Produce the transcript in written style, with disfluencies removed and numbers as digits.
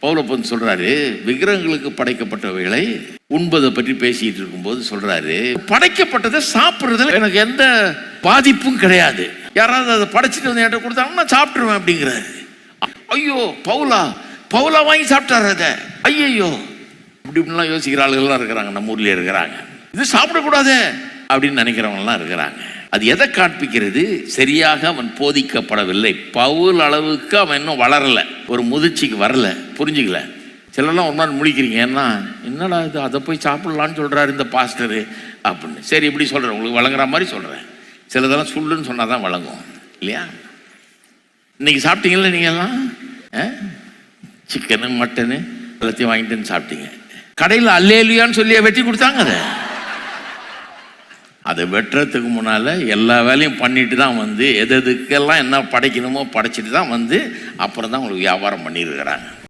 பவுலப்பன் சொல்றாரு, விக்கிரகங்களுக்கு படைக்கப்பட்டவைகளை உண்பதை பற்றி பேசிட்டு இருக்கும்போது சொல்றாரு, படைக்கப்பட்டதை சாப்பிட்றதுல எனக்கு எந்த பாதிப்பும் கிடையாது. யாராவது அதை படைச்சிட்டு வந்து என்கிட்ட கொடுத்தாங்கன்னா நான் சாப்பிட்டுருவேன் அப்படிங்கிறாரு. ஐயோ, பவுலா வாங்கி சாப்பிட்டாரு அதை. ஐயோ, இப்படிலாம் யோசிக்கிற ஆளுகள்லாம் இருக்கிறாங்க, நம்ம ஊர்லயே இருக்கிறாங்க. இது சாப்பிடக்கூடாது அப்படின்னு நினைக்கிறவங்கலாம் இருக்கிறாங்க. அது எதை காண்பிக்கிறது? சரியாக அவன் போதிக்கப்படவில்லை. பவுல் அளவுக்கு அவன் இன்னும் வளரல, ஒரு முதிர்ச்சிக்கு வரல, புரிஞ்சுக்கல. சிலர்லாம் ஒரு நாள் முழிக்கிறீங்க, ஏன்னா என்னடா இது, அதை போய் சாப்பிடலான்னு சொல்றாரு இந்த பாஸ்டரு அப்படின்னு. சரி, இப்படி சொல்றேன், உங்களுக்கு வழங்குற மாதிரி சொல்றேன். சிலதெல்லாம் சுள்ளுன்னு சொன்னாதான் வழங்கும் இல்லையா? இன்னைக்கு சாப்பிட்டீங்கல்ல நீங்க எல்லாம், சிக்கனு மட்டனு எல்லாத்தையும் வாங்கிட்டு சாப்பிட்டீங்க. கடையில் அல்லேலுயான்னு சொல்லி வெட்டி கொடுத்தாங்க. அதை வெட்டுறதுக்கு முன்னால எல்லா வேலையும் பண்ணிட்டு தான் வந்து எதுக்கெல்லாம் என்ன படைக்கணுமோ படைச்சிட்டு தான் வந்து அப்புறம் தான் உங்களுக்கு வியாபாரம் பண்ணியிருக்கிறாங்க.